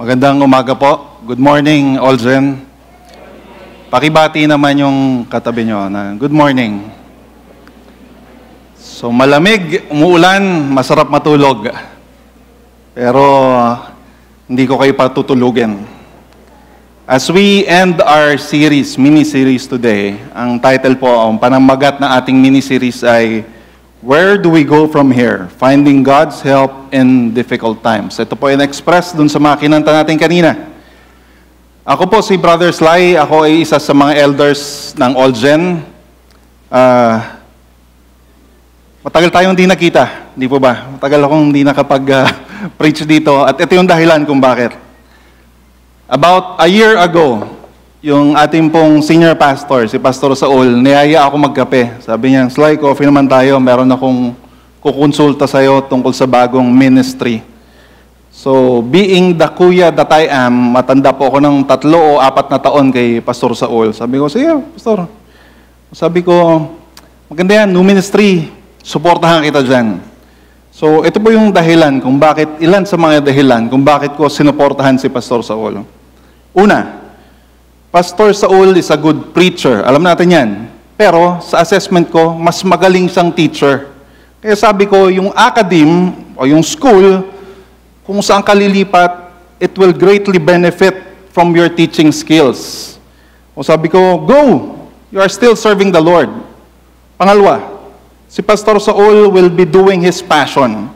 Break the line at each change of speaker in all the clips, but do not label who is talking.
Magandang umaga po. Good morning, Aldrin. Pakibati naman yung katabi nyo na good morning. So malamig, umuulan, masarap matulog. Pero hindi ko kayo patutulugin. As we end our series, mini-series today, ang title po, ang panamagat ng ating mini-series ay Where do we go from here? Finding God's help in difficult times. Ito po in-express dun sa mga kinanta natin kanina. Ako po si Brother Sly. Ako ay isa sa mga elders ng Aldrin. Matagal tayong hindi nakita. Hindi po ba? Matagal akong hindi nakapag-preach dito. At ito yung dahilan kung bakit. About a year ago, yung ating pong senior pastor, si Pastor Saul, niyaya ako magkape. Sabi niya, Sly, coffee naman tayo. Meron akong kukonsulta sa'yo tungkol sa bagong ministry. So, being the kuya that I am, matanda po ako ng 3 o 4 na taon kay Pastor Saul. Sabi ko, sige, Pastor. Sabi ko, maganda yan, new ministry. Suportahan kita dyan. So, ito po yung dahilan kung bakit, ilan sa mga dahilan kung bakit ko sinuportahan si Pastor Saul. Una, Pastor Saul is a good preacher. Alam natin yan. Pero sa assessment ko, mas magaling siyang teacher. Kaya sabi ko, yung academe o yung school, kung saan ka lilipat, it will greatly benefit from your teaching skills. O sabi ko, go! You are still serving the Lord. Pangalawa, si Pastor Saul will be doing his passion.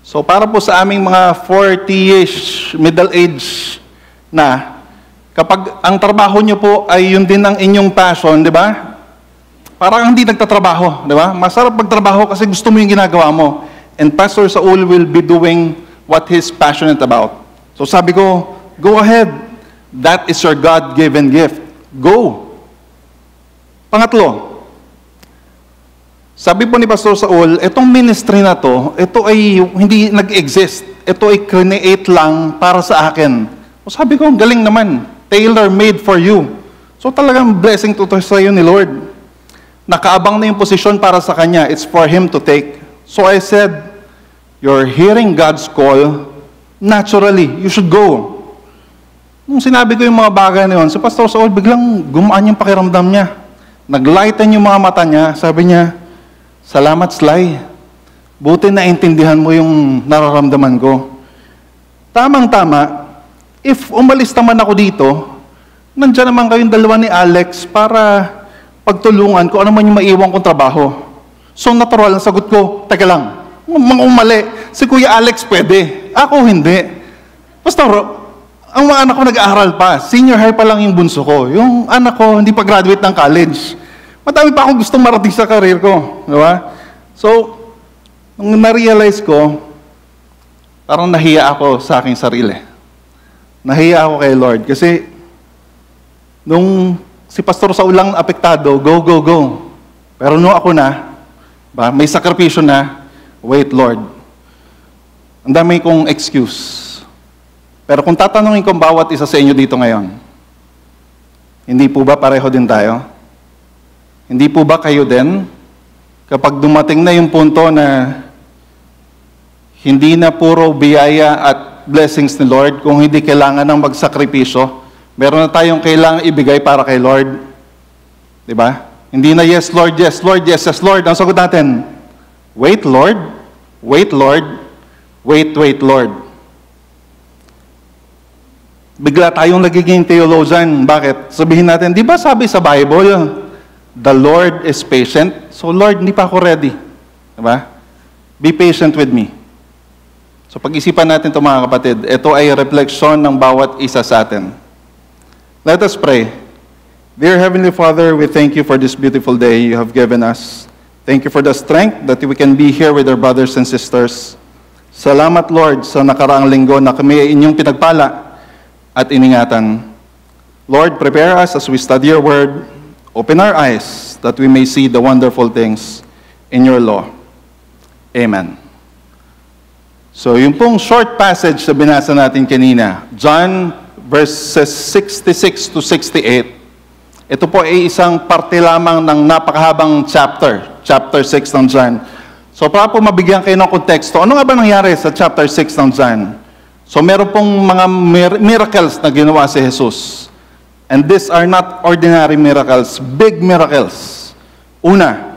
So para po sa aming mga 40-ish, middle age na, kapag ang trabaho nyo po ay yun din ang inyong passion, di ba? Parang hindi nagtatrabaho, di ba? Masarap magtrabaho kasi gusto mo yung ginagawa mo. And Pastor Saul will be doing what he's passionate about. So sabi ko, go ahead. That is your God-given gift. Go. Pangatlo, sabi po ni Pastor Saul, itong ministry na to, ito ay hindi nag-exist. Ito ay create lang para sa akin. So sabi ko, galing naman. Tailor-made for you. So talagang blessing to sa iyo ni Lord. Nakaabang na yung posisyon para sa Kanya. It's for Him to take. So I said, you're hearing God's call, naturally, you should go. Nung sinabi ko yung mga bagay na yun, si Pastor Saul, biglang gumaan yung pakiramdam niya. Naglighten yung mga mata niya. Sabi niya, salamat Sly. Buti naintindihan mo yung nararamdaman ko. Tamang-tama, if umalis naman ako dito, nandiyan naman kayong dalawa ni Alex para pagtulungan ko ano man yung maiwan kong trabaho. So natural ang sagot ko, teka lang, mga umali, si Kuya Alex pwede, ako hindi. Pastor, ang mga anak ko nag-aaral pa, senior high pa lang yung bunso ko. Yung anak ko hindi pa graduate ng college. Madami pa akong gustong marating sa career ko. Di ba? So, nung na-realize ko, parang nahiya ako sa aking sarili. Nahiya ako kay Lord kasi nung si Pastor Saul lang apektado, go, go, go. Pero nung ako na, may sakripisyo na, wait Lord. Ang dami kong excuse. Pero kung tatanungin ko bawat isa sa inyo dito ngayon, hindi po ba pareho din tayo? Hindi po ba kayo din? Kapag dumating na yung punto na hindi na puro biyaya at blessings ni Lord, kung hindi kailangan ng magsakripisyo, meron na tayong kailangan ibigay para kay Lord. Diba? Hindi na yes Lord, yes Lord, yes, yes Lord. Ang sagot natin, wait Lord, wait Lord, wait, wait Lord. Bigla tayong nagiging theologian. Bakit? Sabihin natin, di ba sabi sa Bible, the Lord is patient. So Lord, hindi pa ako ready. Diba? Be patient with me. So pag-isipan natin ito mga kapatid, ito ay refleksyon ng bawat isa sa atin. Let us pray. Dear Heavenly Father, we thank you for this beautiful day you have given us. Thank you for the strength that we can be here with our brothers and sisters. Salamat Lord sa nakaraang linggo na kami ay inyong pinagpala at iningatan. Lord, prepare us as we study your word. Open our eyes that we may see the wonderful things in your law. Amen. So, yung pong short passage na binasa natin kanina, John verses 66 to 68, ito po ay isang parte lamang ng napakahabang chapter 6 ng John. So, para po mabigyan kayo ng konteksto, ano nga ba nangyari sa chapter 6 ng John? So meron pong mga miracles na ginawa si Jesus. And these are not ordinary miracles, big miracles. Una,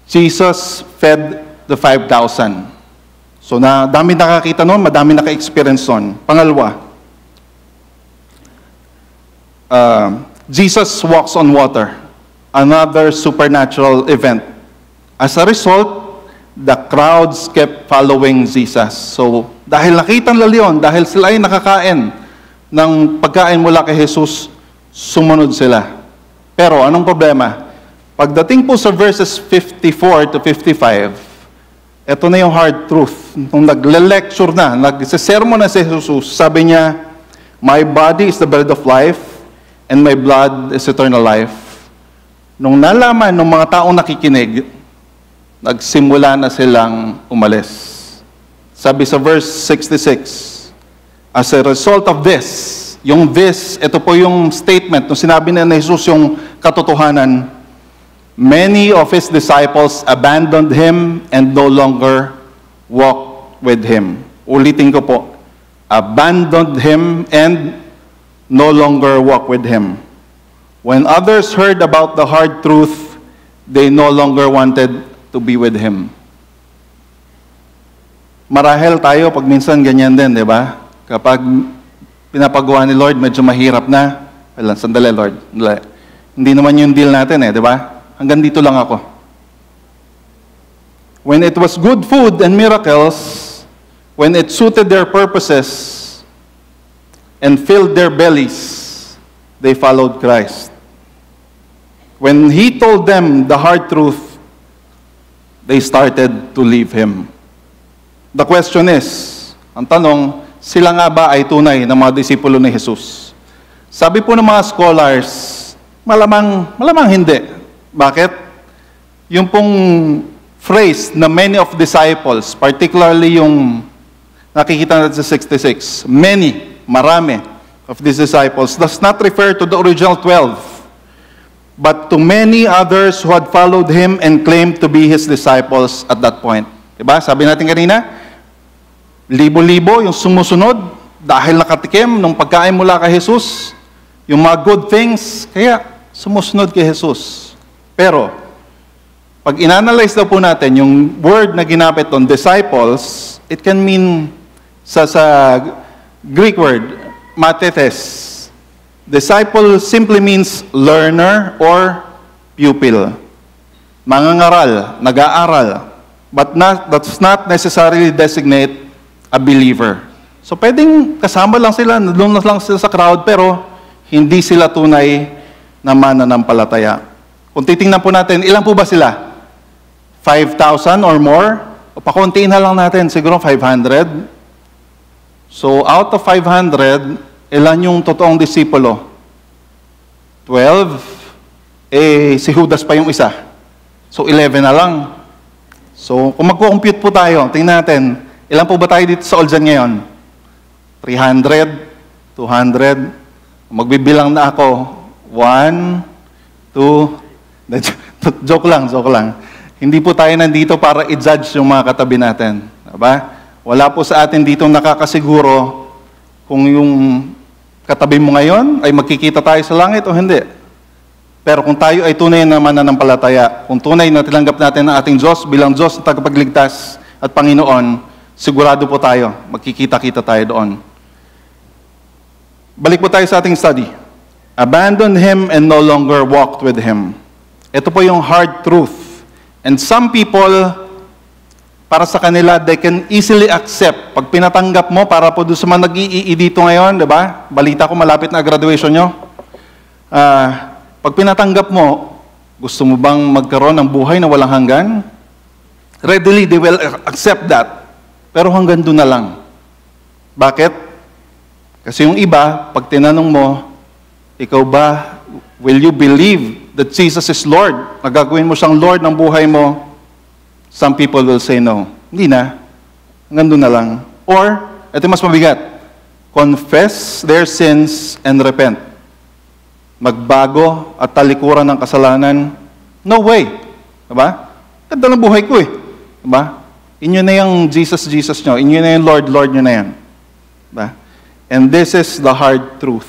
Jesus fed the 5,000. So dami nakakita noon, madami naka-experience noon. Pangalawa, Jesus walks on water. Another supernatural event. As a result, the crowds kept following Jesus. So, dahil nakita nila yun, dahil sila ay nakakain ng pagkain mula kay Jesus, sumunod sila. Pero, anong problema? Pagdating po sa verses 54 to 55, ito na yung hard truth. Nung nagle-lecture na, nagsisermon na si Jesus, sabi niya, "My body is the bread of life, and my blood is eternal life." Nung nalaman ng mga taong nakikinig, nagsimula na silang umalis. Sabi sa verse 66, as a result of this, ito po yung statement, nung sinabi na ni Jesus yung katotohanan, many of His disciples abandoned Him and no longer walked with Him. Ulitin ko po, abandoned Him and no longer walk with Him. When others heard about the hard truth, they no longer wanted to be with Him. Marahil tayo pag minsan ganyan din, di ba? Kapag pinapagawa ni Lord, medyo mahirap na. Sandali, Lord. Hindi naman yung deal natin di ba? Hanggang dito lang ako. When it was good food and miracles, when it suited their purposes and filled their bellies, they followed Christ. When He told them the hard truth, they started to leave Him. The question is, ang tanong, sila nga ba ay tunay na mga disipulo ni Jesus? Sabi po ng mga scholars, malamang hindi. Bakit? Yung pong phrase na many of disciples, particularly yung nakikita natin sa 66, marami of these disciples, does not refer to the original 12, but to many others who had followed Him and claimed to be His disciples at that point. Diba? Sabi natin kanina, libo-libo yung sumusunod dahil nakatikim ng pagkain mula kay Jesus, yung mga good things, kaya sumusunod kay Jesus. Pero, pag inanalyze daw po natin yung word na ginamit on disciples, it can mean sa Greek word, mathetes. Disciple simply means learner or pupil. Mangangaral, nag-aaral. But that's not necessarily designate a believer. So pwedeng kasama lang sila, doon lang sila sa crowd, pero hindi sila tunay na mananampalataya. Kung titingnan po natin, ilan po ba sila? 5,000 or more? O pakuntiin na lang natin, siguro 500. So out of 500, ilan yung totoong disipulo? 12. Si Judas pa yung isa. So 11 na lang. So kung magko-compute po tayo, tingnan natin, ilan po ba tayo dito sa Oljan ngayon? 300, 200, magbibilang na ako. 1, 2, joke lang. Hindi po tayo nandito para i-judge yung mga katabi natin. Diba? Wala po sa atin dito nakakasiguro kung yung katabi mo ngayon ay magkikita tayo sa langit o hindi. Pero kung tayo ay tunay na mananampalataya, kung tunay na tinanggap natin ang ating Diyos bilang Diyos na tagapagligtas at Panginoon, sigurado po tayo, magkikita-kita tayo doon. Balik po tayo sa ating study. Abandoned Him and no longer walked with Him. Ito po yung hard truth. And some people, para sa kanila, they can easily accept. Pag pinatanggap mo, para po doon sa mga nag-ii dito ngayon, diba? Balita ko, malapit na graduation nyo. Pag pinatanggap mo, gusto mo bang magkaroon ng buhay na walang hanggan? Readily, they will accept that. Pero hanggang doon na lang. Bakit? Kasi yung iba, pag tinanong mo, ikaw ba, will you believe that Jesus is Lord? Nagagawin mo siyang Lord ng buhay mo? Some people will say no. Hindi na. Hanggang doon na lang. Or, ito mas mabigat, confess their sins and repent. Magbago at talikuran ng kasalanan, no way. Diba? Ganda ng buhay ko Diba? Inyo na yung Jesus nyo. Inyo na yung Lord nyo na yan. Diba? And this is the hard truth.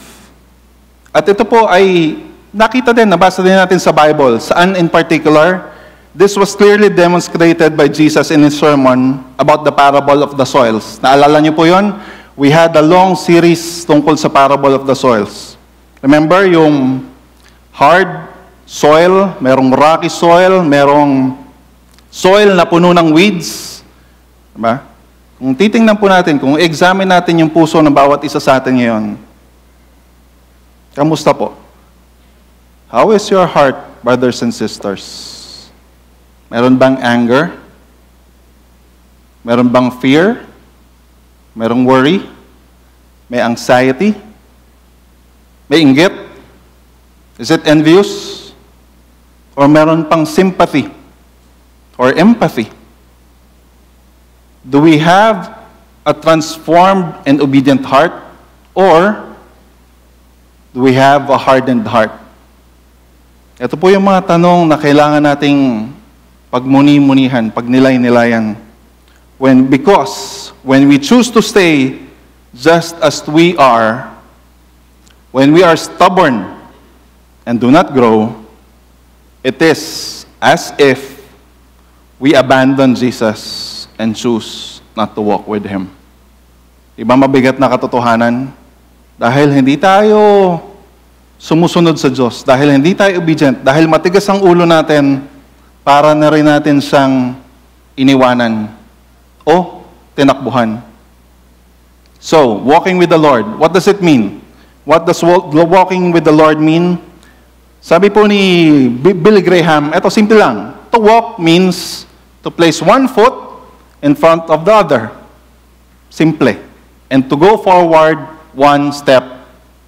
At ito po ay nakita din, nabasa din natin sa Bible. Saan in particular? This was clearly demonstrated by Jesus in His sermon about the parable of the soils. Naalala niyo po yon? We had a long series tungkol sa parable of the soils. Remember yung hard soil, merong rocky soil, merong soil na puno ng weeds. Diba? Kung titingnan po natin, kung examine natin yung puso ng bawat isa sa atin ngayon, kamusta po? How is your heart, brothers and sisters? Meron bang anger? Meron bang fear? Merong worry? May anxiety? May inggit? Is it envious? Or meron pang sympathy? Or empathy? Do we have a transformed and obedient heart? Or do we have a hardened heart? Ito po yung mga tanong na kailangan nating pagmuni-munihan, pagnilay-nilayan. Because when we choose to stay just as we are, when we are stubborn and do not grow, it is as if we abandon Jesus and choose not to walk with Him. Iba mabigat na katotohanan? Dahil hindi tayo sumusunod sa Diyos, dahil hindi tayo obedient, dahil matigas ang ulo natin, para na rin natin siyang iniwanan o tinakbuhan. So, walking with the Lord, what does it mean? What does walking with the Lord mean? Sabi po ni Billy Graham, eto simple lang. To walk means to place one foot in front of the other. Simple. And to go forward one step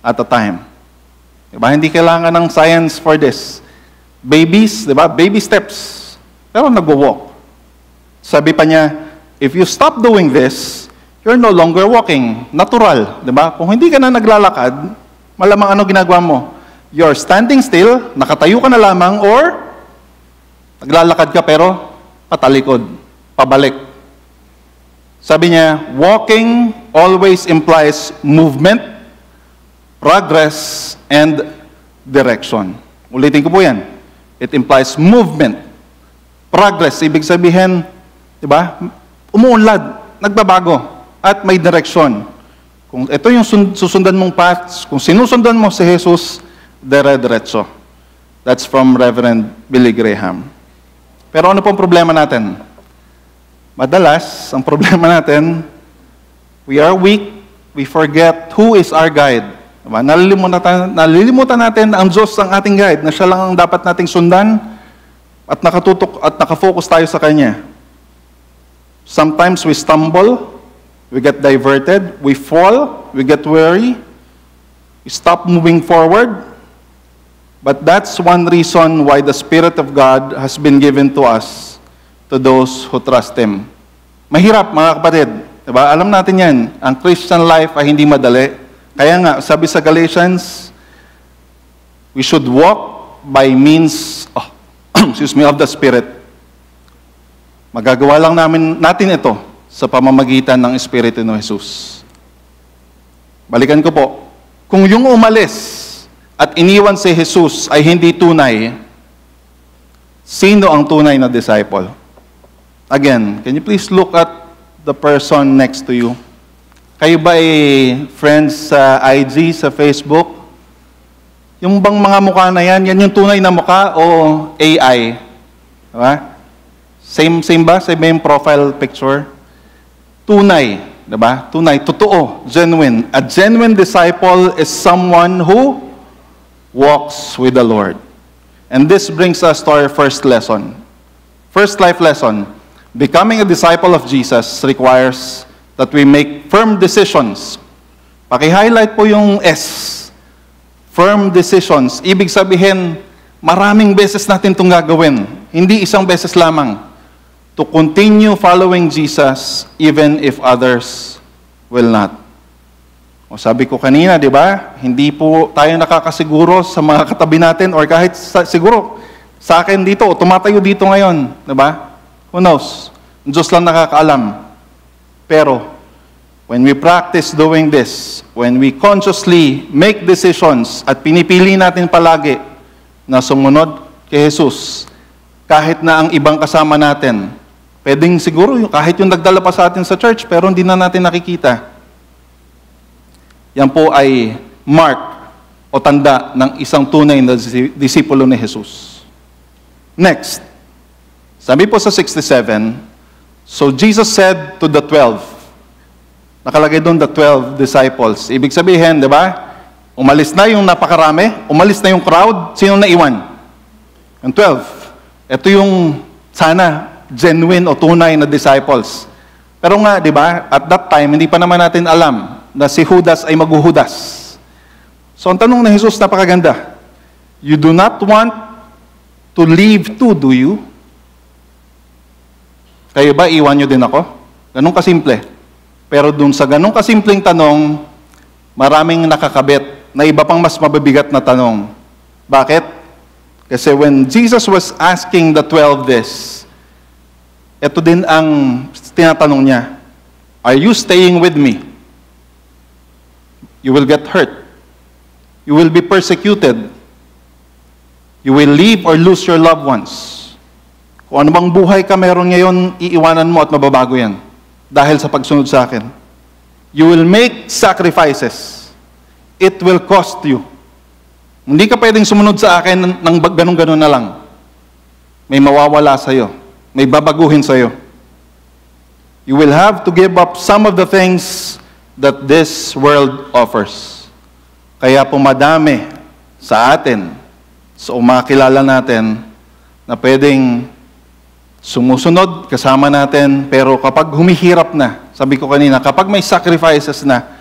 at a time. Diba? Hindi kailangan ng science for this. Babies, diba? Baby steps. Pero nag-walk. Sabi pa niya, if you stop doing this, you're no longer walking. Natural. Diba? Kung hindi ka na naglalakad, malamang ano ginagawa mo? You're standing still, nakatayo ka na lamang, or naglalakad ka pero patalikod, pabalik. Sabi niya, walking always implies movement, progress, and direction. Ulitin ko po yan. It implies movement, progress. Ibig sabihin, di ba, umuunlad, nagbabago, at may direction. Kung ito yung susundan mong path, kung sinusundan mo si Jesus, dire-diretso. That's from Reverend Billy Graham. Pero ano pong problema natin? Madalas, ang problema natin, we are weak, we forget who is our guide. Diba? Nalilimutan natin na ang Diyos ang ating guide, na siya lang ang dapat nating sundan at nakatutok at nakafocus tayo sa Kanya. Sometimes we stumble, we get diverted, we fall, we get weary, we stop moving forward. But that's one reason why the Spirit of God has been given to us, to those who trust Him. Mahirap, mga kapatid. Diba? Alam natin yan. Ang Christian life ay hindi madali. Kaya nga, sabi sa Galatians, we should walk by means of the Spirit. Magagawa lang natin ito sa pamamagitan ng Espiritu ni Jesus. Balikan ko po. Kung yung umalis at iniwan si Jesus ay hindi tunay, sino ang tunay na disciple? Again, can you please look at the person next to you? Kayo ba ay friends sa IG, sa Facebook? Yung bang mga mukha na yan, yan yung tunay na mukha o AI? Diba? Same ba? Same ba yung profile picture? Tunay. Diba? Tunay. Totoo. Genuine. A genuine disciple is someone who walks with the Lord. And this brings us to our first lesson. First life lesson. Becoming a disciple of Jesus requires that we make firm decisions. Paki-highlight po yung S. Firm decisions. Ibig sabihin, maraming beses natin itong gagawin. Hindi isang beses lamang. To continue following Jesus even if others will not. O sabi ko kanina, di ba? Hindi po tayo nakakasiguro sa mga katabi natin or kahit siguro sa akin dito o tumatayo dito ngayon. Di ba? Who knows? Diyos lang nakakaalam. Pero, when we practice doing this, when we consciously make decisions at pinipili natin palagi na sumunod kay Jesus, kahit na ang ibang kasama natin, pwedeng siguro kahit yung nagdala pa sa atin sa church, pero hindi na natin nakikita. Yan po ay mark o tanda ng isang tunay na disipulo ni Jesus. Next, sabi po sa 67, so Jesus said to the 12, nakalagay doon the 12 disciples. Ibig sabihin, di ba? Umalis na yung napakarami, umalis na yung crowd, sino naiwan? Yung 12. Ito yung sana genuine o tunay na disciples. Pero nga, di ba, at that time, hindi pa naman natin alam na si Judas ay maghuhudas. So ang tanong ni Jesus, napakaganda. You do not want to leave too, do you? Kayo ba, iwan nyo din ako? Ganun kasimple. Pero dun sa ganung kasimpleng tanong, maraming nakakabit na iba pang mas mabibigat na tanong. Bakit? Kasi when Jesus was asking the 12 this, ito din ang tinatanong niya, are you staying with me? You will get hurt. You will be persecuted. You will leave or lose your loved ones. Kung ano bang buhay ka meron ngayon, iiwanan mo at mababago yan. Dahil sa pagsunod sa akin. You will make sacrifices. It will cost you. Hindi ka pwedeng sumunod sa akin ng ganun-ganun na lang. May mawawala sa'yo. May babaguhin sa'yo. You will have to give up some of the things that this world offers. Kaya pumadami sa atin, sa umakilala natin, na pwedeng sumusunod, kasama natin, pero kapag humihirap na, sabi ko kanina, kapag may sacrifices na,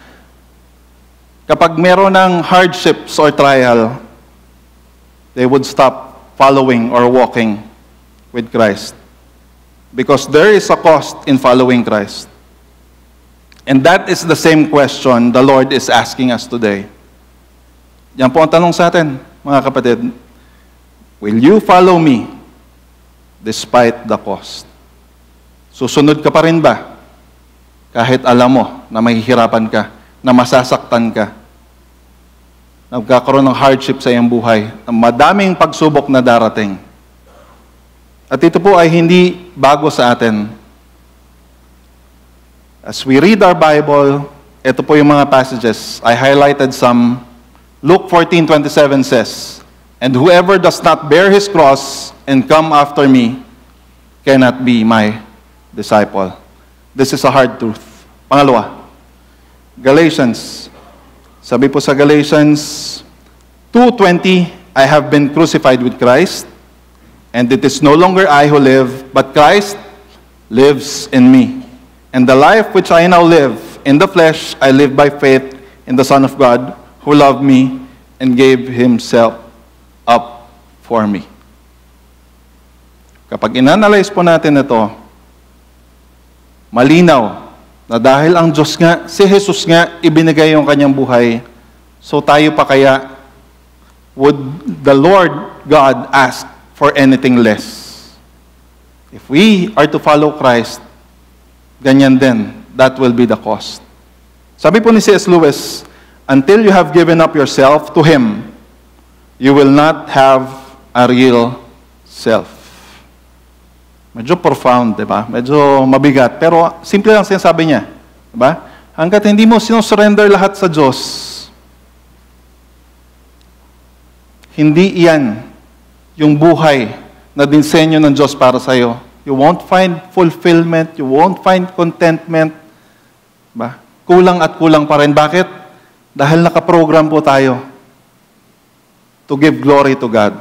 kapag meron ng hardships or trial, they would stop following or walking with Christ. Because there is a cost in following Christ. And that is the same question the Lord is asking us today. Yan po ang tanong sa atin, mga kapatid. Will you follow me despite the cost? Susunod ka pa rin ba? Kahit alam mo na mahihirapan ka, na masasaktan ka, nagkakaroon ng hardship sa iyong buhay, na madaming pagsubok na darating. At ito po ay hindi bago sa atin. As we read our Bible, ito po yung mga passages. I highlighted some. Luke 14:27 says, and whoever does not bear his cross and come after me cannot be my disciple. This is a hard truth. Pangalawa, Galatians. Sabi po sa Galatians 2:20, I have been crucified with Christ, and it is no longer I who live, but Christ lives in me. And the life which I now live in the flesh, I live by faith in the Son of God, who loved me and gave himself up for me. Kapag inanalyze po natin ito, malinaw na dahil ang Diyos nga, si Jesus nga, ibinigay yung kanyang buhay, so tayo pa kaya, would the Lord God ask for anything less? If we are to follow Christ, ganyan din, that will be the cost. Sabi po ni C.S. Lewis, until you have given up yourself to Him, you will not have a real self. Medyo profound, di ba? Medyo mabigat. Pero simple lang sinasabi niya. Di ba? Hanggat hindi mo sinusurrender lahat sa Diyos, hindi iyan yung buhay na dinsenyo ng Diyos para sa iyo. You won't find fulfillment, you won't find contentment. Di ba? Kulang at kulang pa rin. Bakit? Dahil nakaprogram po tayo to give glory to God.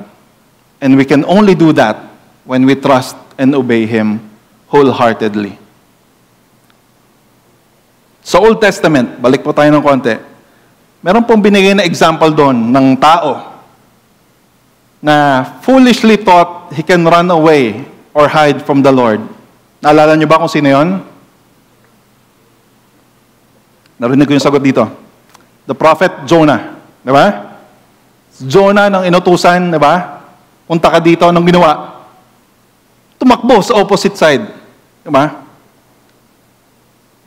And we can only do that when we trust and obey Him wholeheartedly. Sa Old Testament, balik po tayo ng konti, meron pong binigay na example doon ng tao na foolishly thought he can run away or hide from the Lord. Naalala niyo ba kung sino yon? Narinig ko yung sagot dito. The prophet Jonah. Di ba? Jonah nang inutusan, di ba? Punta ka dito, anong ginawa? Tumakbo sa opposite side. Di ba?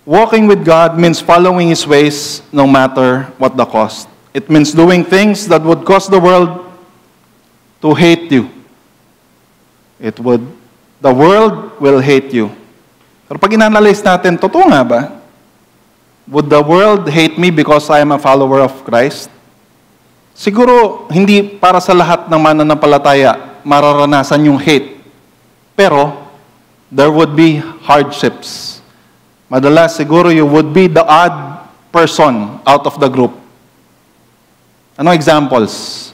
Walking with God means following His ways no matter what the cost. It means doing things that would cause the world to hate you. The world will hate you. Pero pag inanalyze natin, totoo nga ba? Would the world hate me because I am a follower of Christ? Siguro, hindi para sa lahat ng mananampalataya mararanasan yung hate. Pero, there would be hardships. Madalas, siguro you would be the odd person out of the group. Ano examples?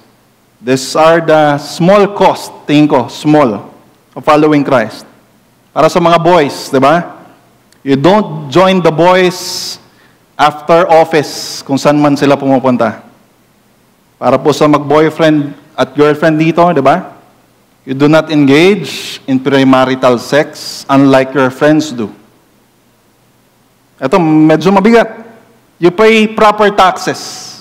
These are the small cost, tingin ko, small, of following Christ. Para sa mga boys, di ba? You don't join the boys after office, kung saan man sila pumupunta. Para po sa mag-boyfriend at girlfriend dito, di ba? You do not engage in premarital sex unlike your friends do. Ito, medyo mabigat. You pay proper taxes.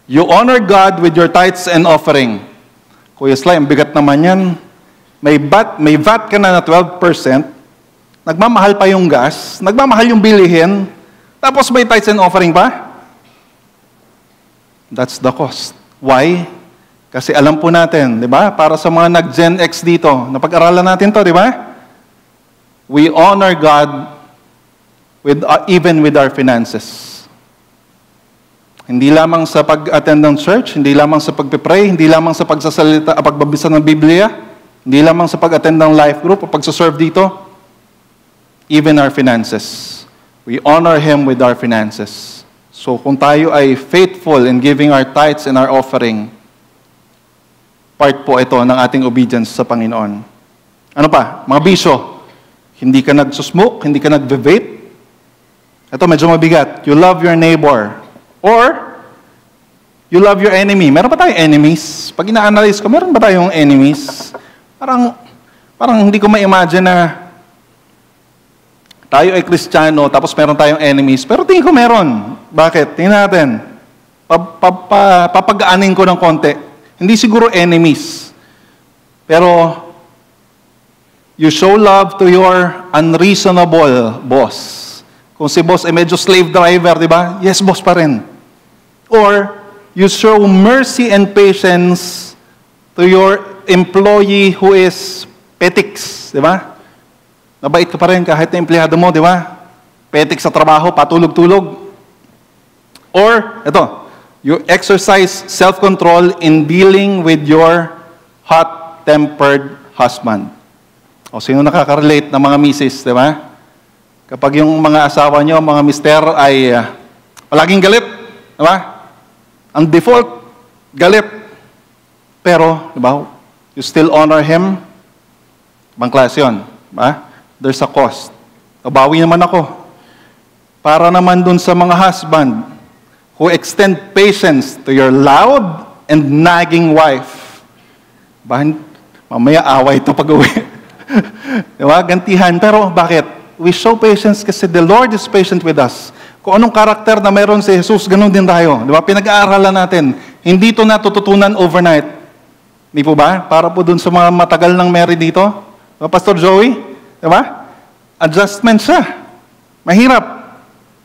You honor God with your tithes and offering. Kuya Sly, ang bigat naman yan. May VAT ka na 12%, nagmamahal pa yung gas, nagmamahal yung bilihin, tapos may tithes and offering pa? That's the cost. Why? Kasi alam po natin, di ba? Para sa mga nag-Gen X dito, napag-aralan natin to, di ba? We honor God even with our finances. Hindi lamang sa pag-attend ng church, hindi lamang sa pag-pray, hindi lamang sa pagsasalita, pagbabasa ng Biblia, hindi lamang sa pag-attend ng life group o pagsaserve dito, even our finances. We honor Him with our finances. So kung tayo ay faithful in giving our tithes and our offering, part po ito ng ating obedience sa Panginoon. Ano pa? Mga bisyo. Hindi ka nagsusmoke, hindi ka nagve-vape. Ito medyo mabigat. You love your neighbor. Or, you love your enemy. Meron ba tayong enemies? Pag ina-analyze ko, meron ba tayong enemies? Parang hindi ko ma-imagine na tayo ay Kristiyano, tapos meron tayong enemies. Pero tingin ko meron. Bakit? Tingnan natin. Papagaanin ko ng konti. Hindi siguro enemies. Pero, you show love to your unreasonable boss. Kung si boss ay medyo slave driver, di ba? Yes, boss pa rin. Or, you show mercy and patience to your employee who is petiks, di ba? Nabait ka pa rin kahit na empleyado mo, di ba? Petik sa trabaho, patulog-tulog. Or, ito, you exercise self-control in dealing with your hot-tempered husband. O, sino nakaka-relate ng mga misis, di ba? Kapag yung mga asawa nyo, mga mister ay palaging galit, di ba? Ang default, galit. Pero, di ba, you still honor him, ibang klase yun, di ba? There's a cost. Nabawi naman ako. Para naman dun sa mga husband who extend patience to your loud and nagging wife. Mamaya away ito pag-uwi. Di ba? Gantihan. Pero bakit? We show patience kasi the Lord is patient with us. Kung anong karakter na meron si Jesus, ganun din tayo. Di ba? Pinag-aaralan natin. Hindi ito natututunan overnight. Di po ba? Para po dun sa mga matagal ng married dito. Diba, Pastor Joey? Di ba? Adjustment siya. Mahirap.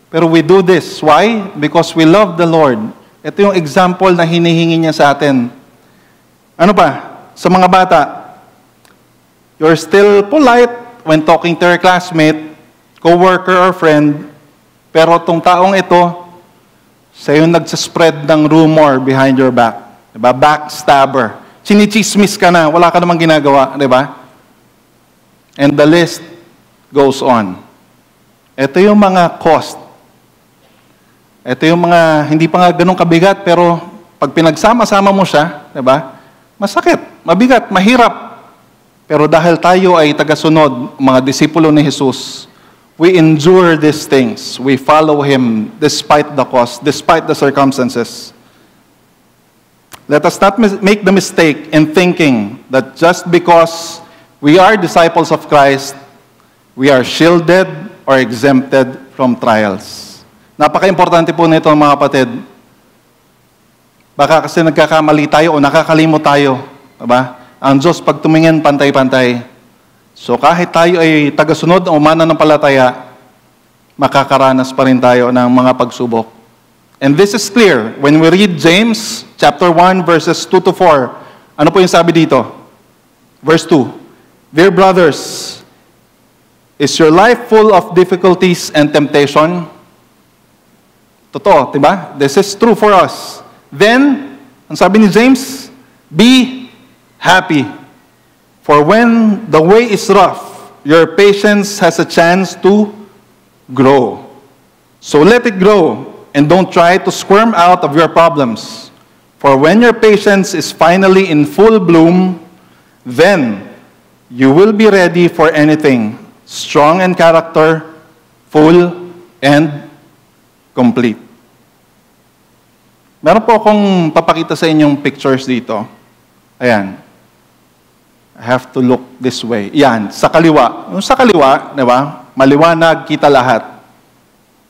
Pero we do this. Why? Because we love the Lord. Ito yung example na hinihingi niya sa atin. Ano pa? Sa mga bata, you're still polite when talking to your classmate, co-worker or friend, pero itong taong ito, siya yung nagsaspread ng rumor behind your back. Diba? Backstabber. Chinichismis ka na, wala ka namang ginagawa. Diba? And the list goes on. Ito yung mga cost. Ito yung mga, hindi pa nga ganun kabigat, pero pag pinagsama-sama mo siya, diba? Masakit, mabigat, mahirap. Pero dahil tayo ay tagasunod, mga disipulo ni Jesus, we endure these things. We follow Him despite the cost, despite the circumstances. Let us not make the mistake in thinking that just because we are disciples of Christ, we are shielded or exempted from trials. Napaka-importante po nito mga kapatid. Baka kasi nagkakamali tayo o nakakalimot tayo. Diba? Ang Diyos pag tumingin, pantay-pantay. So kahit tayo ay tagasunod o mananampalataya, makakaranas pa rin tayo ng mga pagsubok. And this is clear. When we read James chapter 1 verses 2 to 4, ano po yung sabi dito? Verse 2, Dear brothers, is your life full of difficulties and temptation? Totoo, diba? This is true for us. Then, ang sabi ni James, be happy. For when the way is rough, your patience has a chance to grow. So let it grow, and don't try to squirm out of your problems. For when your patience is finally in full bloom, then you will be ready for anything, strong in character, full, and complete. Meron po akong papakita sa inyong pictures dito. Ayan. I have to look this way. Yan, sa kaliwa. Yung sa kaliwa, di ba? Maliwanag, kita lahat.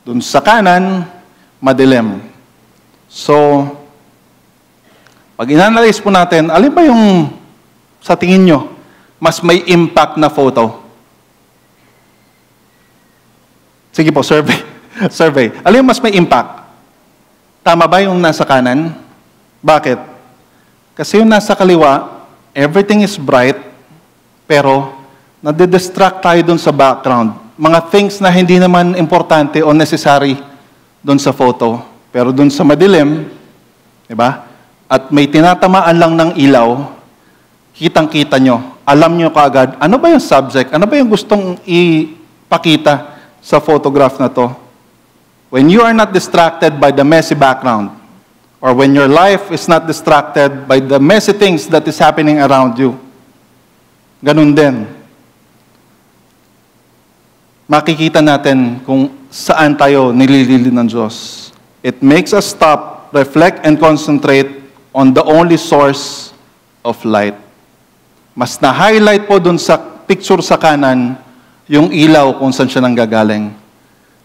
Dun sa kanan, madilim. So, pag inanalyze po natin, alin ba yung sa tingin nyo, mas may impact na photo? Sige po, survey. Survey. Alin yung mas may impact? Tama ba yung nasa kanan? Bakit? Kasi yung nasa kaliwa, everything is bright, pero nadidistract tayo dun sa background. Mga things na hindi naman importante o necessary dun sa photo. Pero dun sa madilim, di ba? At may tinatamaan lang ng ilaw, kitang-kita nyo, alam nyo kaagad, ano ba yung subject? Ano ba yung gustong ipakita sa photograph na to? When you are not distracted by the messy background, or when your life is not distracted by the messy things that is happening around you, ganun din. Makikita natin kung saan tayo nililili ng Diyos. It makes us stop, reflect, and concentrate on the only source of light. Mas na-highlight po dun sa picture sa kanan, yung ilaw kung saan siya nanggagaling.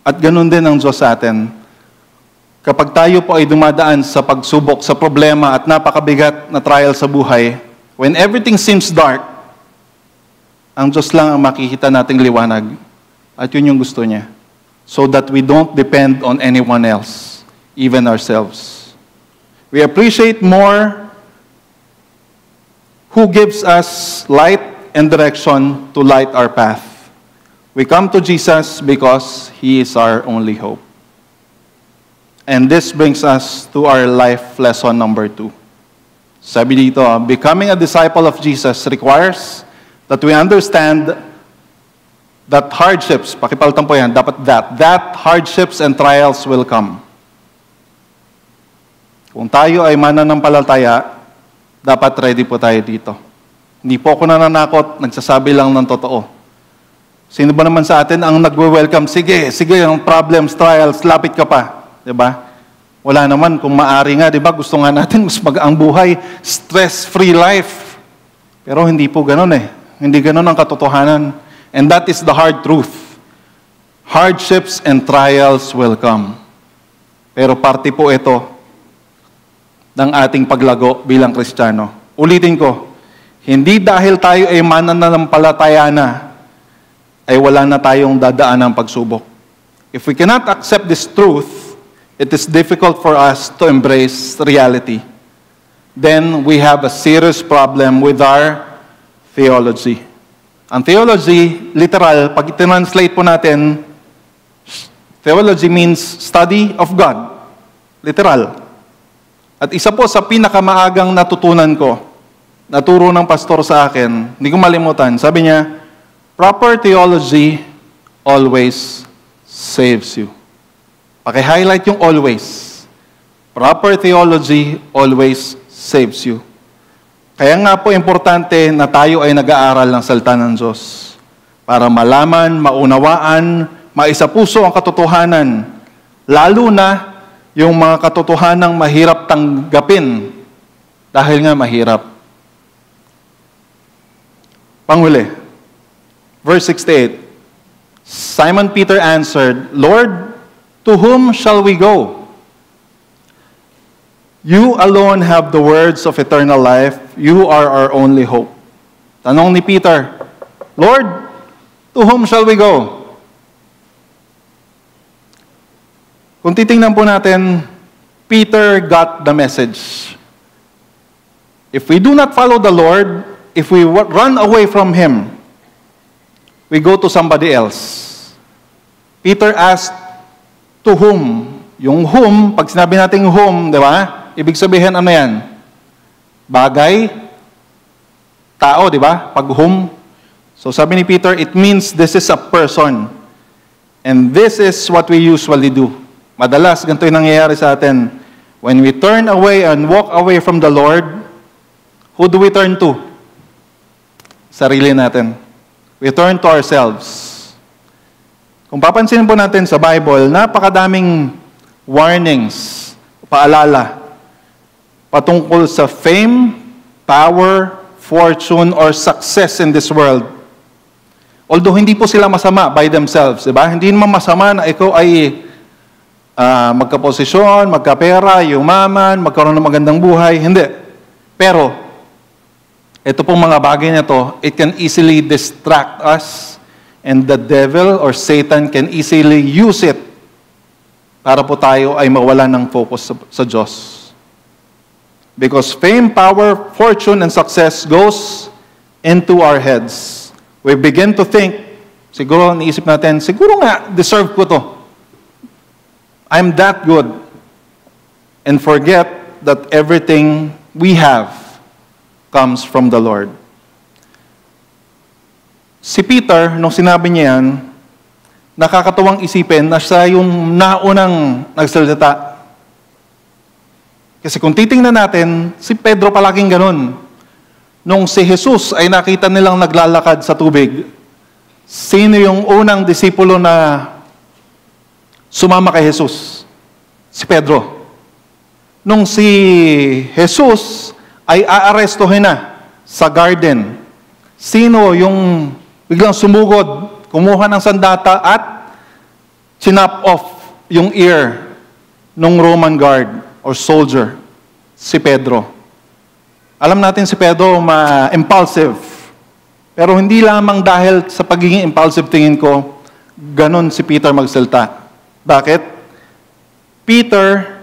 At ganun din ang Diyos sa atin. Kapag tayo po ay dumadaan sa pagsubok, sa problema at napakabigat na trial sa buhay, when everything seems dark, ang Diyos lang ang makikita nating liwanag. At yun yung gusto niya. So that we don't depend on anyone else, even ourselves. We appreciate more who gives us light and direction to light our path. We come to Jesus because He is our only hope. And this brings us to our life lesson number 2. Sabi dito, becoming a disciple of Jesus requires that we understand that hardships, pakipalitan po yan, dapat that hardships and trials will come. Kung tayo ay mananampalataya, dapat ready po tayo dito. Hindi po ako nananakot, nagsasabi lang ng totoo. Sino ba naman sa atin ang nagwe-welcome? Sige, yung problems, trials, lapit ka pa. Diba? Wala naman, kung maari nga, diba? Gusto nga natin mas magaang buhay, stress-free life. Pero hindi po ganun eh. Hindi ganun ang katotohanan. And that is the hard truth. Hardships and trials will come. Pero parte po ito ng ating paglago bilang Kristiyano. Ulitin ko, hindi dahil tayo ay mananampalataya na, ay wala na tayong dadaan ng pagsubok. If we cannot accept this truth, it is difficult for us to embrace reality. Then we have a serious problem with our theology. Ang theology, literal, pag i-translate po natin, theology means study of God. Literal. At isa po sa pinakamaagang natutunan ko, naturo ng pastor sa akin, hindi ko malimutan, sabi niya, proper theology always saves you. Paki-highlight yung always. Proper theology always saves you. Kaya nga po importante na tayo ay nag-aaral ng salita ng Diyos para malaman, maunawaan, maisapuso ang katotohanan, lalo na yung mga katotohanang mahirap tanggapin dahil nga mahirap. Panghuli. Verse 68, Simon Peter answered, Lord, to whom shall we go? You alone have the words of eternal life. You are our only hope. Tanong ni Peter, Lord, to whom shall we go? Kung titingnan po natin, Peter got the message. If we do not follow the Lord, if we run away from Him, we go to somebody else. Peter asked, to whom? Yung whom, pag sinabi natin whom, di ba? Ibig sabihin, ano yan? Bagay, tao, di ba? Pag whom. So sabi ni Peter, it means this is a person. And this is what we usually do. Madalas, ganito yung nangyayari sa atin. When we turn away and walk away from the Lord, who do we turn to? Sarili natin. We turn to ourselves. Kung papansinin po natin sa Bible, napakadaming warnings, paalala, patungkol sa fame, power, fortune, or success in this world. Although hindi po sila masama by themselves, di ba? Hindi naman masama na ikaw ay magkaposisyon, magkapera, yumaman, magkaroon ng magandang buhay. Hindi. Pero, ito pong mga bagay na ito, it can easily distract us. And the devil or Satan can easily use it para po tayo ay mawala ng focus sa Diyos. Because fame, power, fortune, and success goes into our heads. We begin to think, siguro naisip natin, siguro nga, deserve ko to. I'm that good. And forget that everything we have comes from the Lord. Si Peter, nung sinabi niya yan, nakakatuwang isipin na siya yung naunang nagsalita. Kasi kung titingnan natin, si Pedro palaging ganun. Nung si Jesus ay nakita nilang naglalakad sa tubig, sino yung unang disipulo na sumama kay Jesus? Si Pedro. Nung si Jesus ay aarestuhin na sa garden, sino yung biglang sumugod, kumuha ng sandata at chinop off yung ear ng Roman guard or soldier? Si Pedro. Alam natin si Pedro impulsive. Pero hindi lamang dahil sa pagiging impulsive, tingin ko, ganon si Peter magsalita. Bakit? Peter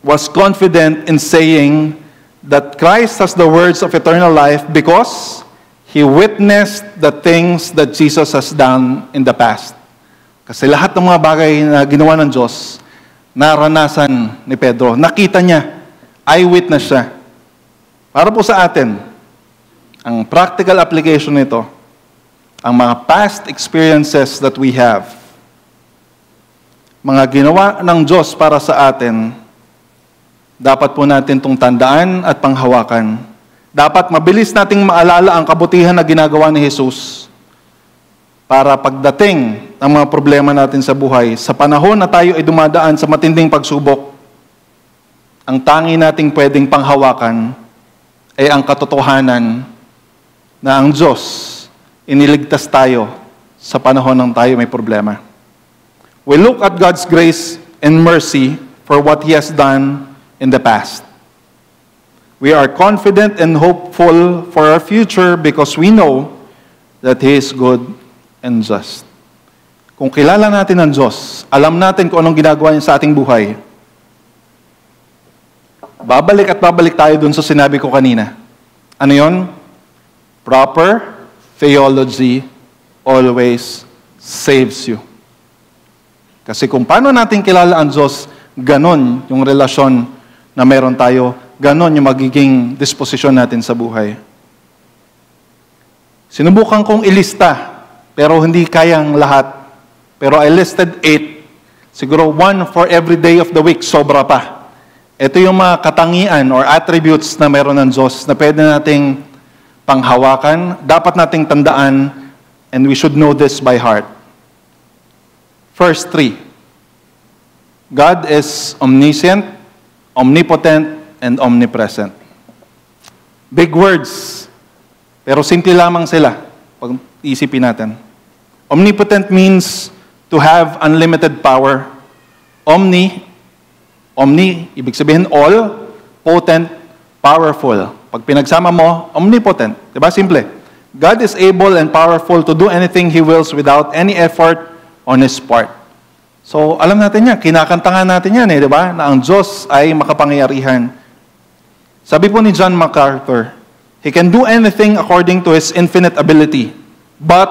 was confident in saying that Christ has the words of eternal life because He witnessed the things that Jesus has done in the past. Kasi lahat ng mga bagay na ginawa ng Diyos, naranasan ni Pedro. Nakita niya. Eyewitness siya. Para po sa atin, ang practical application nito, ang mga past experiences that we have, mga ginawa ng Diyos para sa atin, dapat po natin itong tandaan at panghawakan. Dapat mabilis nating maalala ang kabutihan na ginagawa ni Jesus para pagdating ng mga problema natin sa buhay, sa panahon na tayo ay dumadaan sa matinding pagsubok, ang tangi nating pwedeng panghawakan ay ang katotohanan na ang Diyos iniligtas tayo sa panahon ng tayo may problema. We look at God's grace and mercy for what He has done in the past. We are confident and hopeful for our future because we know that He is good and just. Kung kilala natin ang Diyos, alam natin kung anong ginagawa niya sa ating buhay, babalik at babalik tayo dun sa sinabi ko kanina. Ano yon? Proper theology always saves you. Kasi kung paano natin kilala ang Diyos, ganon yung relasyon na meron tayo, ganon yung magiging disposisyon natin sa buhay. Sinubukan kong ilista, pero hindi kayang lahat. Pero I listed 8. Siguro 1 for every day of the week, sobra pa. Ito yung mga katangian or attributes na meron ng Diyos na pwede nating panghawakan, dapat nating tandaan, and we should know this by heart. First 3. God is omniscient, omnipotent, and omnipresent. Big words, pero simple lamang sila pag isipin natin. Omnipotent means to have unlimited power. Omni, ibig sabihin all, potent, powerful. Pag pinagsama mo, omnipotent. Diba? Simple. God is able and powerful to do anything He wills without any effort on His part. So, alam natin yan, kinakanta nga natin yan di ba? Na ang Diyos ay makapangyarihan. Sabi po ni John MacArthur, He can do anything according to His infinite ability. But,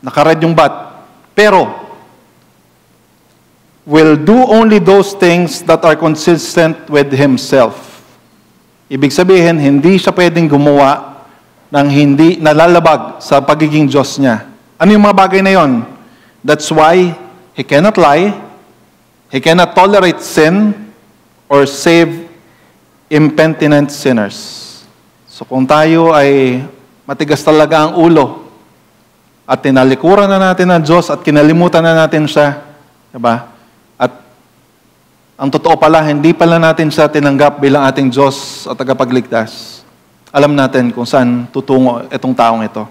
nakaread yung but, pero, will do only those things that are consistent with Himself. Ibig sabihin, hindi siya pwedeng gumawa ng hindi nalalabag sa pagiging Diyos niya. Ano yung mga bagay na yon? That's why He cannot lie, He cannot tolerate sin, or save impenitent sinners. So kung tayo ay matigas talaga ang ulo at tinalikuran na natin ang Diyos at kinalimutan na natin siya, diba? At ang totoo pala, hindi pala natin siya tinanggap bilang ating Diyos at tagapagligtas. Alam natin kung saan tutungo itong taong ito.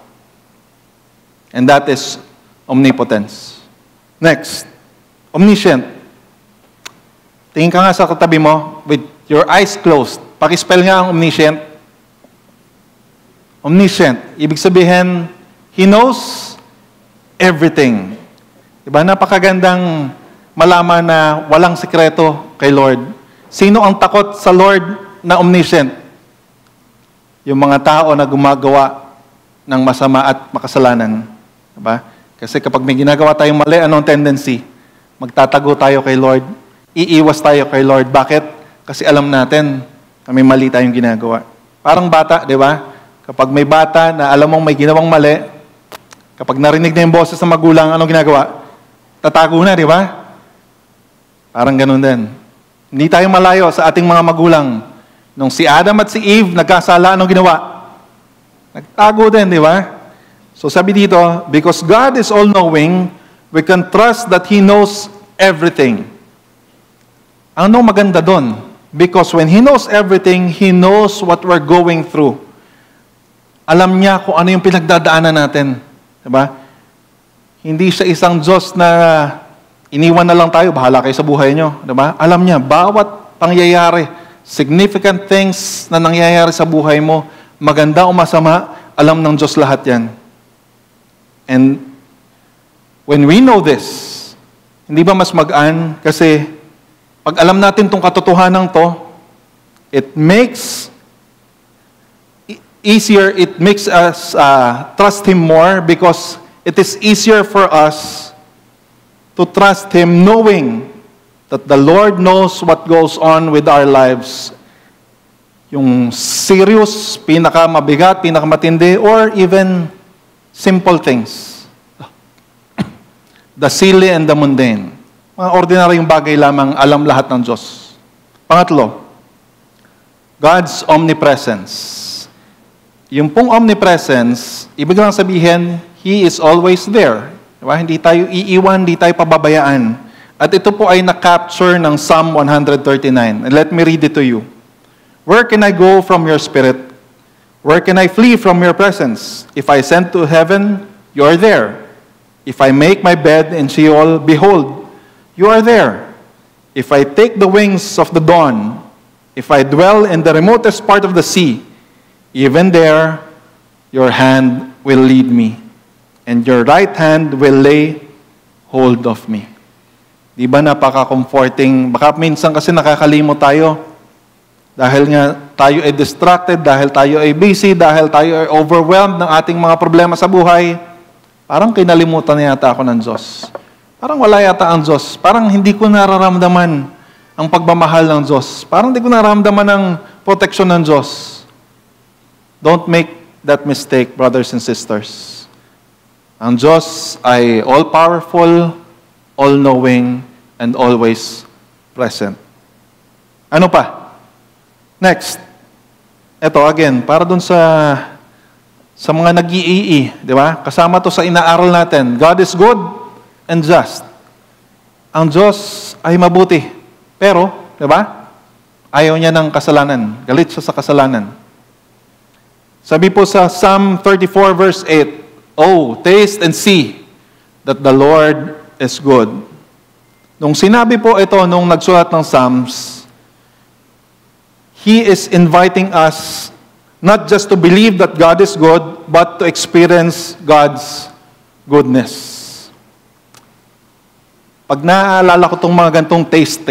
And that is omnipotence. Next, omniscient. Tingin ka nga sa katabi mo with your eyes closed. Pakispell nga ang omniscient. Omniscient. Ibig sabihin, He knows everything. Diba? Napakagandang malaman na walang sikreto kay Lord. Sino ang takot sa Lord na omniscient? Yung mga tao na gumagawa ng masama at makasalanan. Diba? Kasi kapag may ginagawa tayong mali, anong tendency? Magtatago tayo kay Lord. Iiwas tayo kay Lord. Bakit? Kasi alam natin na may mali tayong ginagawa. Parang bata, di ba? Kapag may bata na alam mong may ginawang mali, kapag narinig na yung boses ng magulang, anong ginagawa? Tatago na, di ba? Parang ganun din. Hindi tayo malayo sa ating mga magulang. Nung si Adam at si Eve nagkasala, anong ginawa? Nagtago din, di ba? So sabi dito, because God is all-knowing, we can trust that He knows everything. Ano maganda doon? Because when He knows everything, He knows what we're going through. Alam niya kung ano yung pinagdadaanan natin. Diba? Hindi siya isang Diyos na iniwan na lang tayo, bahala kayo sa buhay nyo. Diba? Alam niya, bawat pangyayari, significant things na nangyayari sa buhay mo, maganda o masama, alam ng Diyos lahat yan. And when we know this, hindi ba mas magaan? Kasi pag alam natin itong katotohanan to, it makes easier, it makes us trust Him more because it is easier for us to trust Him knowing that the Lord knows what goes on with our lives. Yung serious, pinakamabigat, pinakamatindi, or even simple things. The silly and the mundane. Mga ordinaryong bagay lamang alam lahat ng Diyos. Pangatlo, God's omnipresence. Yung pong omnipresence, ibig lang sabihin, He is always there. Diba? Hindi tayo iiwan, hindi tayo pababayaan. At ito po ay na-capture ng Psalm 139. And let me read it to you. Where can I go from your spirit? Where can I flee from your presence? If I ascend to heaven, you are there. If I make my bed in Sheol, behold, you are there. If I take the wings of the dawn, if I dwell in the remotest part of the sea, even there, your hand will lead me, and your right hand will lay hold of me. Di ba napaka-comforting? Baka minsan kasi nakakalimot tayo. Dahil nga tayo ay distracted, dahil tayo ay busy, dahil tayo ay overwhelmed ng ating mga problema sa buhay. Parang kinalimutan na yata ako ng Diyos. Parang wala yata ang Diyos. Parang hindi ko nararamdaman ang pagmamahal ng Diyos. Parang hindi ko nararamdaman ang proteksyon ng Diyos. Don't make that mistake, brothers and sisters. Ang Diyos ay all-powerful, all-knowing, and always present. Ano pa? Next. Ito, again, para dun sa mga nag-iii, di ba? Kasama to sa inaaral natin. God is good and just. Ang Diyos ay mabuti. Pero, di ba? Ayaw niya ng kasalanan. Galit siya sa kasalanan. Sabi po sa Psalm 34 verse 8, Oh, taste and see that the Lord is good. Nung sinabi po ito nung nagsulat ng Psalms, He is inviting us not just to believe that God is good, but to experience God's goodness. Pag naaalala ko itong mga gantong taste,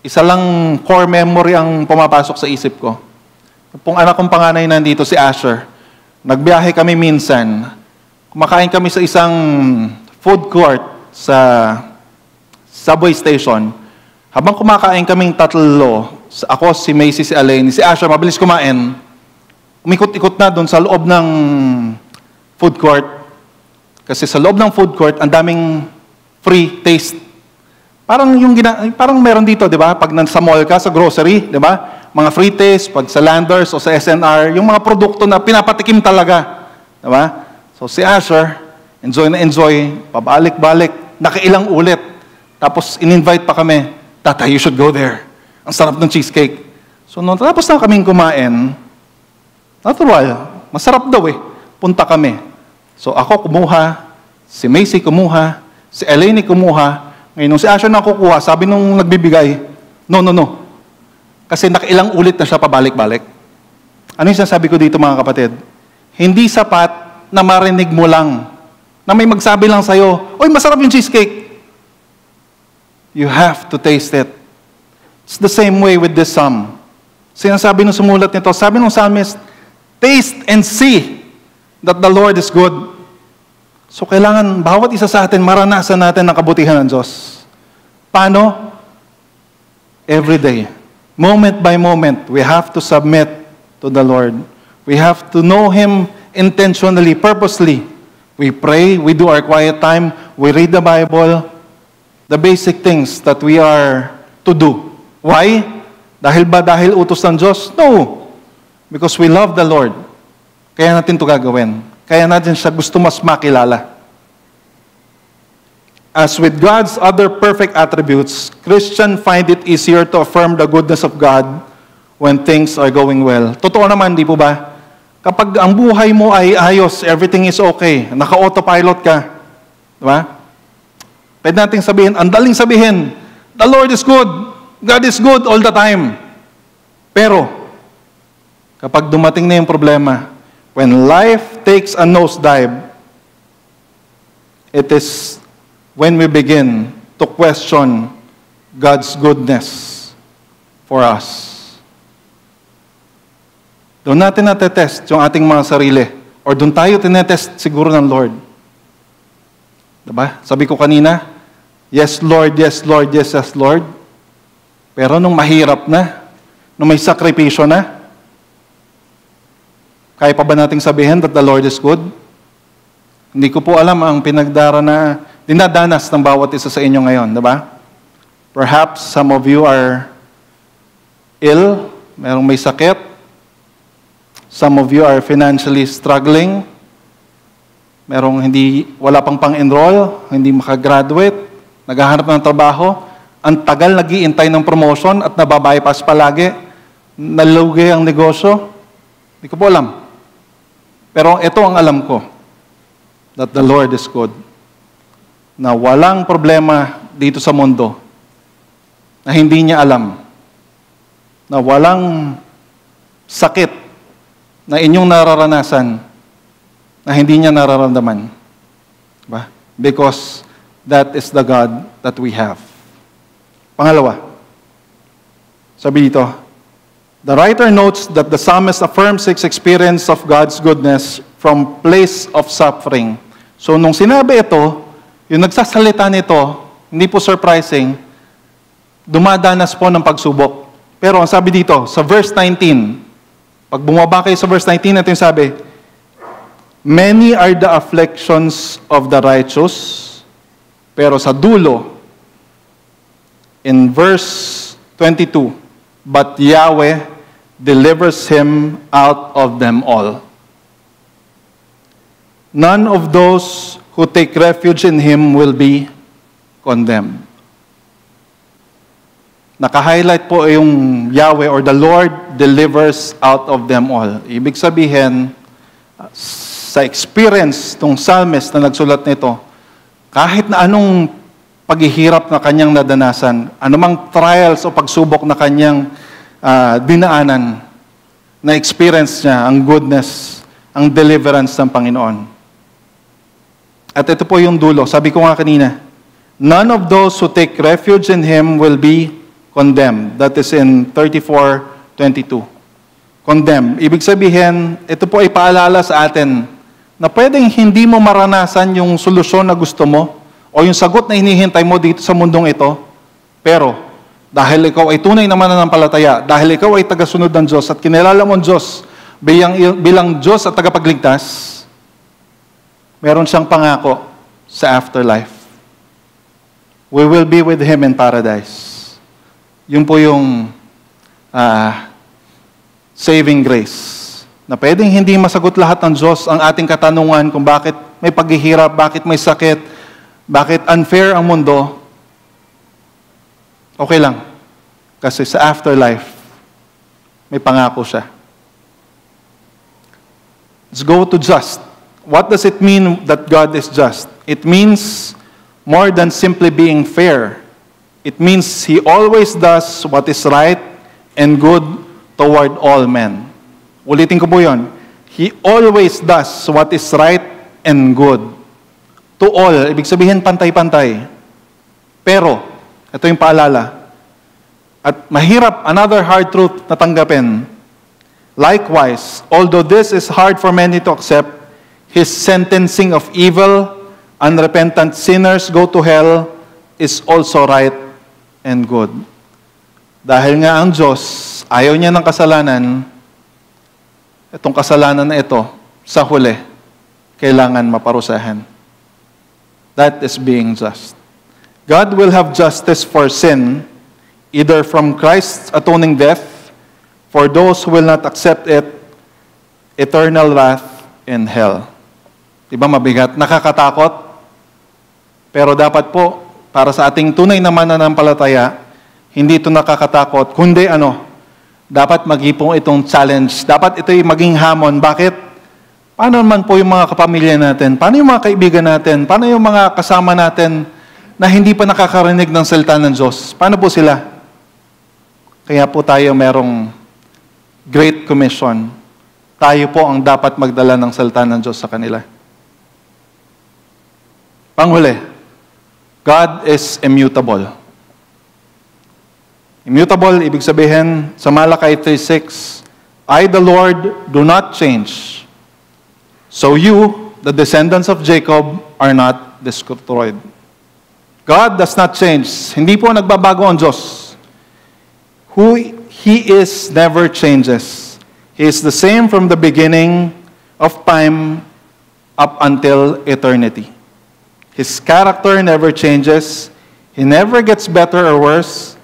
isa lang core memory ang pumapasok sa isip ko. Kung anak kong panganay nandito, si Asher, nagbiyahe kami minsan, kumakain kami sa isang food court sa subway station. Habang kumakain kaming tatlo, ako, si Macy, si Elaine, si Asher, mabilis kumain, umikot-ikot na doon sa loob ng food court. Kasi sa loob ng food court, ang daming free taste. Parang meron dito, di ba? Pag sa mall ka, sa grocery, di ba? Mga free taste, pag sa Landers o sa SNR, yung mga produkto na pinapatikim talaga. Di ba? So si Asher, enjoy na enjoy, pabalik-balik, nakailang ulit. Tapos in-invite pa kami, Tata, you should go there. Ang sarap ng cheesecake. So nung tapos na kaming kumain, natural, masarap daw eh. Punta kami. So ako kumuha, si Macy kumuha, si Elaine kumuha. Ngayon, nung si Asher na kukuha, sabi nung nagbibigay, no. Kasi nakailang ulit na siya pabalik-balik. Ano yung sasabi ko dito mga kapatid? Hindi sapat na marinig mo lang, na may magsabi lang sa'yo, oy, masarap yung cheesecake. You have to taste it. It's the same way with this psalm. Sinasabi nung sumulat nito, sabi nung psalmist, taste and see that the Lord is good. So kailangan bawat isa sa atin maranasan natin ang kabutihan ng Diyos. Paano? Every day. Moment by moment, we have to submit to the Lord. We have to know Him intentionally, purposely. We pray, we do our quiet time, we read the Bible, the basic things that we are to do. Why? Dahil utos ng Diyos? No. Because we love the Lord. Kaya natin ito gagawin. Kaya natin siya gusto mas makilala. As with God's other perfect attributes, Christians find it easier to affirm the goodness of God when things are going well. Totoo naman, di po ba? Kapag ang buhay mo ay ayos, everything is okay, naka-autopilot ka, di ba? Pwede natin sabihin, ang daling sabihin, the Lord is good, God is good all the time. Pero, kapag dumating na yung problema, when life takes a nosedive, it is when we begin to question God's goodness for us. Doon natin natetest yung ating mga sarili. Or doon tayo tinetest siguro ng Lord. Diba? Sabi ko kanina, yes Lord, yes Lord, yes, yes Lord. Pero nung mahirap na, nung may sakripisyo na, kaya pa ba nating sabihin that the Lord is good? Hindi ko po alam ang dinadanas ng bawat isa sa inyo ngayon, diba? Perhaps some of you are ill, merong may sakit. Some of you are financially struggling. Wala pang-enroll, hindi makagraduate, naghahanap ng trabaho, ang tagal nag-iintay ng promotion at nababypass palagi, nalugi ang negosyo. Hindi ko po alam. Pero ito ang alam ko, that the Lord is good. Na walang problema dito sa mundo na hindi niya alam. Na walang sakit na inyong nararanasan na hindi niya nararamdaman. Diba? Because that is the God that we have. Pangalawa, sabi dito, the writer notes that the psalmist affirms his experience of God's goodness from place of suffering. So nung sinabi ito, yung nagsasalita nito, hindi po surprising, dumadanas po ng pagsubok. Pero ang sabi dito, sa verse 19, pag bumaba kayo sa verse 19, ito yung sabi, many are the afflictions of the righteous, pero sa dulo, in verse 22, but Yahweh delivers him out of them all. None of those who take refuge in him will be condemned. Naka-highlight po yung Yahweh or the Lord delivers out of them all. Ibig sabihin, sa experience ng psalmist na nagsulat nito, kahit na anong paghihirap na kanyang nadanasan, anumang trials o pagsubok na kanyang dinaanan, na-experience niya ang goodness, ang deliverance ng Panginoon. At ito po yung dulo. Sabi ko nga kanina, None of those who take refuge in Him will be condemned. That is in 34:22. Condemned. Ibig sabihin, ito po ay paalala sa atin na pwedeng hindi mo maranasan yung solusyon na gusto mo o yung sagot na hinihintay mo dito sa mundong ito, pero dahil ikaw ay tunay na mananampalataya, dahil ikaw ay tagasunod ng Diyos at kinilala mo ang Diyos bilang Diyos at tagapagligtas, meron siyang pangako sa afterlife. We will be with Him in paradise. Yun po yung saving grace. Na pwedeng hindi masagot lahat ng Diyos ang ating katanungan kung bakit may paghihirap, bakit may sakit, bakit unfair ang mundo. Okay lang. Kasi sa afterlife, may pangako siya. Let's go to just. What does it mean that God is just? It means more than simply being fair. It means He always does what is right and good toward all men. Ulitin ko po yun. He always does what is right and good. To all. Ibig sabihin, pantay-pantay. Pero, ito yung paalala. At mahirap, another hard truth na tanggapin. Likewise, although this is hard for many to accept, His sentencing of evil, unrepentant sinners go to hell is also right and good. Dahil nga ang Diyos, ayaw niya ng kasalanan, itong kasalanan na ito, sa huli, kailangan maparusahan. That is being just. God will have justice for sin, either from Christ's atoning death, for those who will not accept it, eternal wrath in hell. Diba mabigat? Nakakatakot? Pero dapat po, para sa ating tunay na mananampalataya, hindi ito nakakatakot, kundi dapat mag-ipong itong challenge. Dapat ito'y maging hamon. Bakit? Paano naman po yung mga kapamilya natin? Paano yung mga kaibigan natin? Paano yung mga kasama natin na hindi pa nakakarinig ng salita ng Diyos? Paano po sila? Kaya po tayo merong Great Commission. Tayo po ang dapat magdala ng salita ng Diyos sa kanila. Panghuli, God is immutable. Immutable, ibig sabihin, sa Malakay 3:6, I, the Lord, do not change. So you, the descendants of Jacob, are not destroyed. God does not change. Hindi po nagbabago ang Diyos. Who He is never changes. He is the same from the beginning of time up until eternity. His character never changes. He never gets better or worse.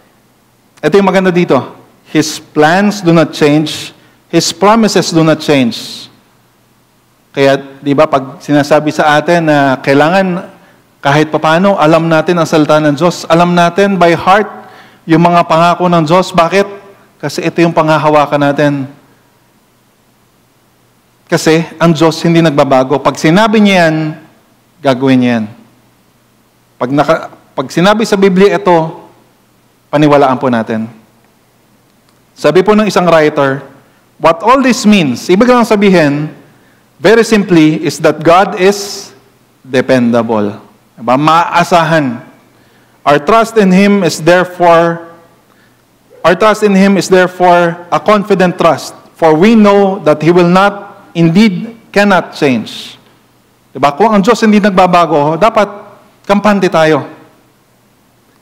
Ito yung maganda dito. His plans do not change. His promises do not change. Kaya, di ba, pag sinasabi sa atin na kailangan kahit papano, alam natin ang salita ng Diyos. Alam natin by heart yung mga pangako ng Diyos. Bakit? Kasi ito yung panghahawakan natin. Kasi ang Diyos hindi nagbabago. Pag sinabi niya yan, gagawin niya yan. Pag sinabi sa Biblia ito, paniwalaan po natin. Sabi po ng isang writer, what all this means, ibig lang sabihin, very simply, is that God is dependable. Diba? Maasahan. Our trust in Him is therefore a confident trust, for we know that He will not, indeed, cannot change. Diba? Kung ang Diyos hindi nagbabago, dapat kampante tayo.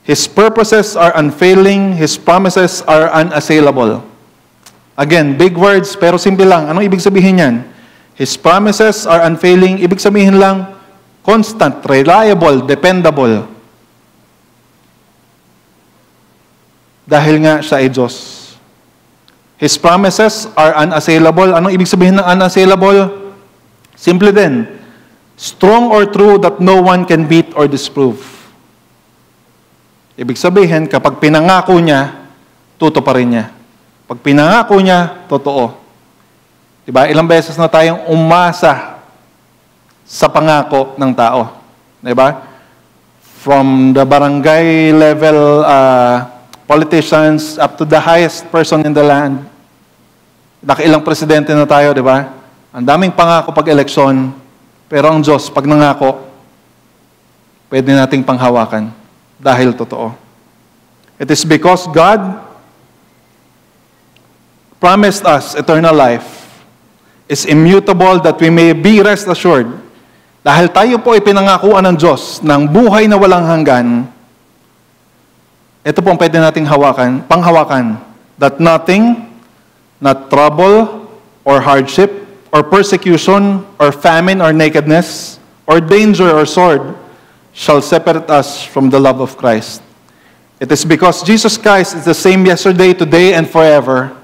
His purposes are unfailing. His promises are unassailable. Again, big words, pero simple lang. Anong ibig sabihin yan? His promises are unfailing. Ibig sabihin lang, constant, reliable, dependable. Dahil nga siya ay Diyos. His promises are unassailable. Anong ibig sabihin ng unassailable? Simple din. Strong or true that no one can beat or disprove. Ibig sabihin, kapag pinangako niya, tutuparin niya. Pag pinangako niya, totoo. Diba? Ilang beses na tayong umasa sa pangako ng tao. Diba? From the barangay level politicians up to the highest person in the land. Nakailang presidente na tayo, diba? Ang daming pangako pag eleksyon, pero ang Diyos, pag nangako, pwede nating panghawakan. dahil totoo. It is because God promised us eternal life, is immutable, that we may be rest assured. Dahil tayo po ay pinangakuan ng Diyos ng buhay na walang hanggan, ito po ang pwede nating panghawakan, that nothing, not trouble, or hardship, or persecution, or famine, or nakedness, or danger, or sword, shall separate us from the love of Christ. It is because Jesus Christ is the same yesterday, today, and forever,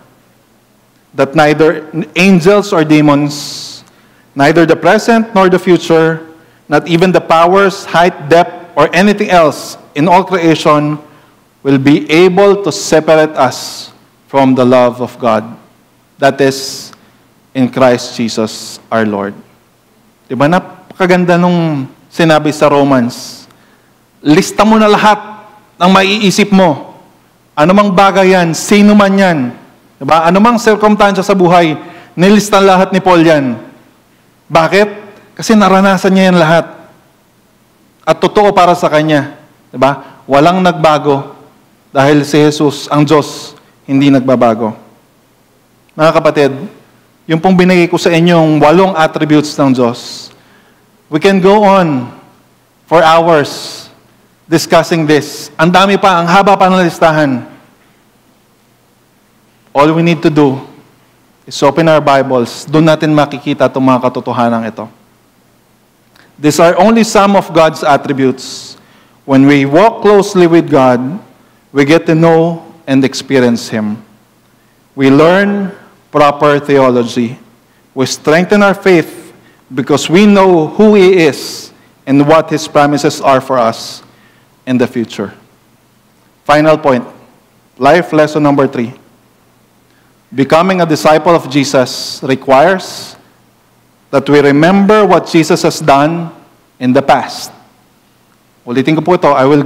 that neither angels or demons, neither the present nor the future, not even the powers, height, depth, or anything else in all creation will be able to separate us from the love of God. That is in Christ Jesus our Lord. Diba, napakaganda nung sinabi sa Romans. Lista mo na lahat ng maiisip mo. Anumang bagay yan, sino man yan. Diba? Anumang circumstance sa buhay, nilistan lahat ni Paul yan. Bakit? Kasi naranasan niya yan lahat. At totoo para sa kanya. Diba? Walang nagbago dahil si Jesus, ang Diyos, hindi nagbabago. Mga kapatid, yung pong binigay ko sa inyong 8 attributes ng Diyos, we can go on for hours discussing this. Ang dami pa, ang haba pa ng listahan. All we need to do is open our Bibles. Doon natin makikita itong mga katotohanan ito. These are only some of God's attributes. When we walk closely with God, we get to know and experience Him. We learn proper theology. We strengthen our faith because we know who He is and what His promises are for us in the future. Final point. Life lesson number 3. Becoming a disciple of Jesus requires that we remember what Jesus has done in the past. Ulitin ko po ito, I will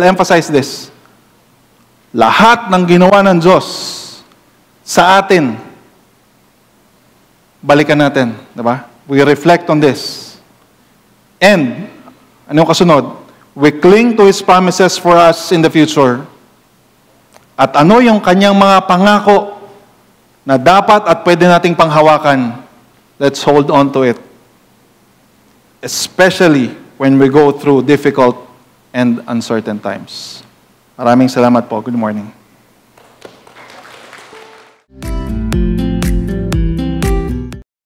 emphasize this. Lahat ng ginawa ng Diyos sa atin, balikan natin, di ba? We reflect on this. And, anong kasunod? We cling to His promises for us in the future. At ano yung kanyang mga pangako na dapat at pwede nating panghawakan? Let's hold on to it. Especially when we go through difficult and uncertain times. Maraming salamat po. Good morning.